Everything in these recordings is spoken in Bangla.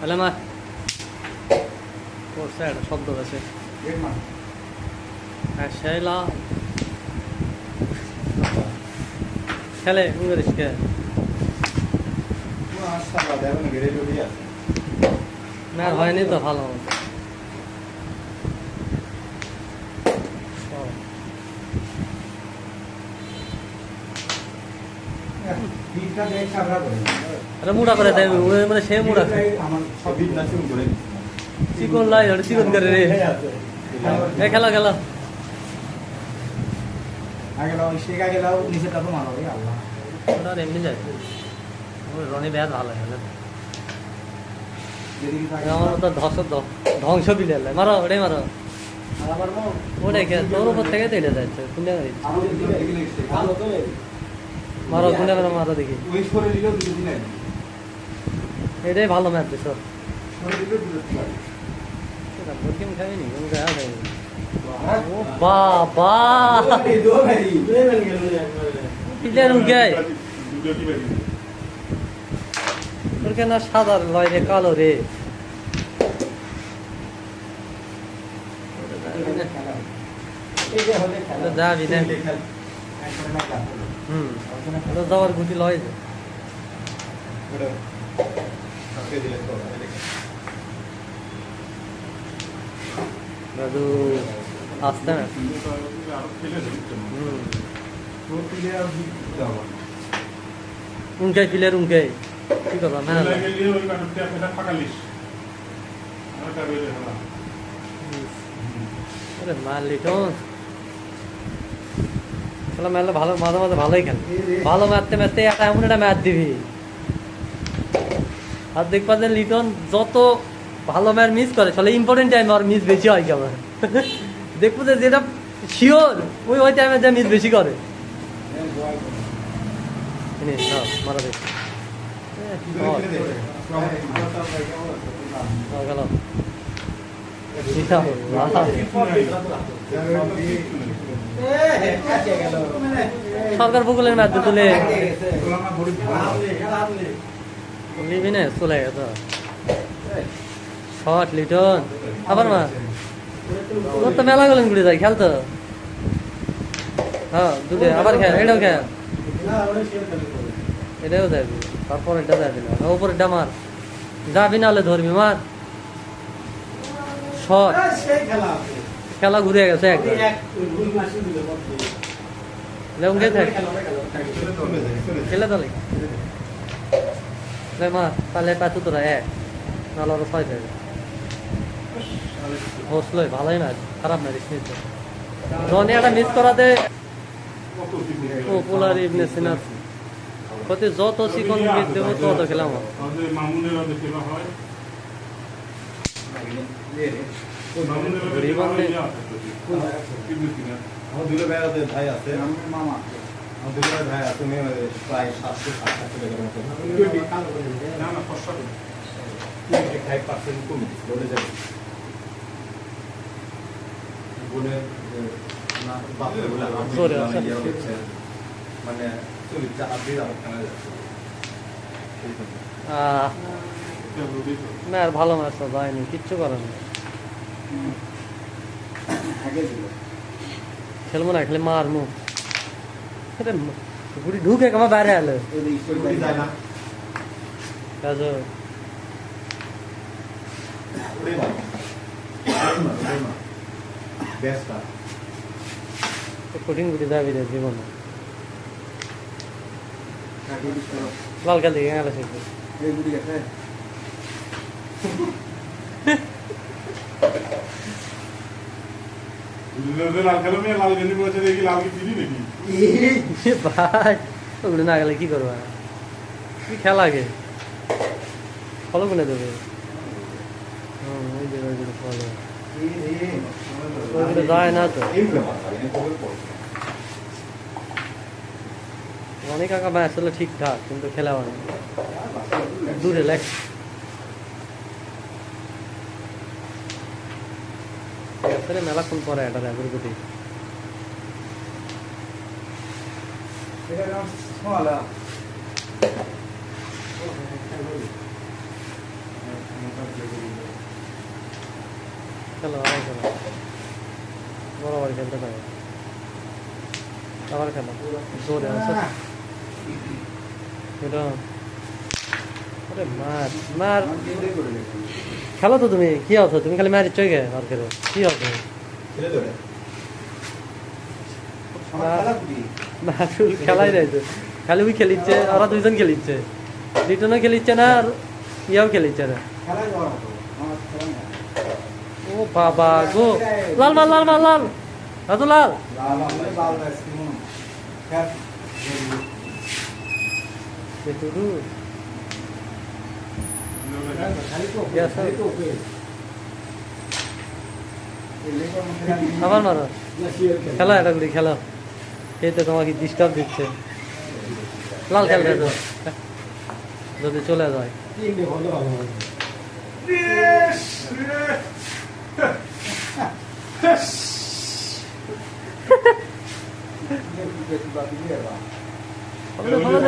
তাহলে মা করছে একটা শব্দ আছে শাইলা খেলে করিস কে না হয়নি তো ভালো মুড়া করে দেয় মানে সে মুড়া চিকন লাই চিকন করে রে খেলা খেলা এমনি যায় রনি ব্যাস ভালো আমার তো ধ্বংস বিলে মারো ওটাই মারো ওটাই তোর উপর থেকে তো এটা যাচ্ছে কোনটা মারো কোনটা মারো মারো দেখি এটাই ভালো ম্যাচ দিস খাইনি বাবা তোর কেন সাদা লয় রে কালো রে যাবি না যাওয়ার গুটি লয় যে দাদু আসতে না উনকাই প্লেয়ার উনকাই কি করবা মেলা মার লিটন খেলা মেলা ভালো মাঝে মাঝে ভালোই খেলে ভালো মারতে মারতে একটা এমন একটা ম্যাচ দিবি আর দেখবা যে লিটন যত ভালো ম্যাচ মিস করে তাহলে ইম্পর্টেন্ট টাইম আর মিস বেশি হয় কেমন দেখবো যে যেটা শিওর ওই টাইমে যা মিস বেশি করে মারা দেখ সরকার বকুলের ম্যাচ তুলে লিবি না চলে গেছে শট লিটন আবার মা তোর তো মেলা গেলেন ঘুরে যায় খেলতো হ্যাঁ দুটো আবার খেল এটাও খেল এটাও যাবি তারপর এটা যাবি না ওপরেরটা মার যাবি না হলে ধরবি মার শট খেলা ঘুরে গেছে একদম খেলে তাহলে মার তাহলে পাঁচু তোরা এক নাহলে আরো ছয় যাবে হোসলই ভালোই না খারাপ না রিস নিতে রনি একটা মিস করাতে পপুলার ইবনে সিনার কত যত চিকন গিট দেবো তত খেলাম ভাই আছে মামা ভাই আছে প্রায় 700-700 কমে বলে যাবে মানে না আর ভালো ম্যাচ যায়নি কিচ্ছু করেনি খেলবো না খেলে মারমু গুড়ি ঢুকে আমার বাইরে এলো কঠিন গুটি যাবি রে জীবন লাল খেল দিকে গেলে শিখবে ভাই ওগুলো না গেলে কি করবা কি খেলা আগে ফলো করে দেবে ফলো যায় না তো অনেক আঁকা ম্যাচ হলো ঠিকঠাক কিন্তু খেলা অনেক দূরে লেখ মেলাক্ষণ পরে এটা দেখ গুটি খেলো আবার খেলো বরাবর খেলতে পারে আবার খেলো জোরে আসো এটা আরে মার মার খেলো তো তুমি কি আছো তুমি খালি মারি চই গে আর খেলো কি আছো ছেলে ধরে মাসুল খেলাই নাই তো খালি ওই খেলিচ্ছে ওরা দুইজন খেলিচ্ছে লিটনও খেলিচ্ছে না আর ইয়াও খেলিচ্ছে না ও বাবা গো লাল মাল লাল মাল লাল রাজু লাল Betul. Biasa. আবার মারো খেলা এটা গুলি খেলা এই তো তোমাকে ডিস্টার্ব দিচ্ছে লাল খেলতে তো যদি চলে যায়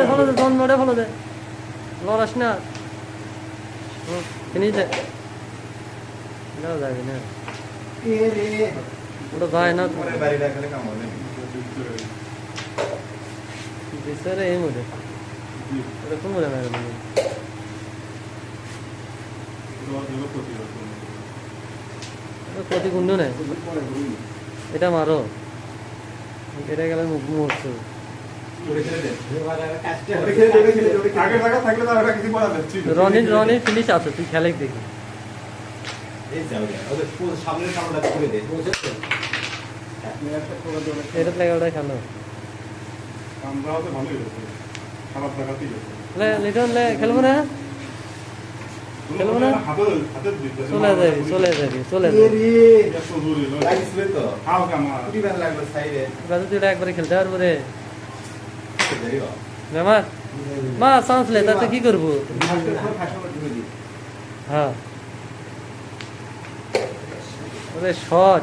follow the don't know follow the লড়াস না ফিনিশ দে না যাবে না ওটা যায় না পরে বাড়িটা খেলে কাম হবে বিসরে এই মুদে ওটা কোন মুদে মারে মানে প্রতি গুণ নেই এটা মারো এটা গেলে মরছো রনির ফিনিশ আছে তুই খেলে দেখি এটা লাগে ওটা খেলো লিটন খেলবো না খেলবো না চলে যাবি তুই একবারে খেলতে পারবো রে মা চান্স লে তাতে কি করবো হ্যাঁ শট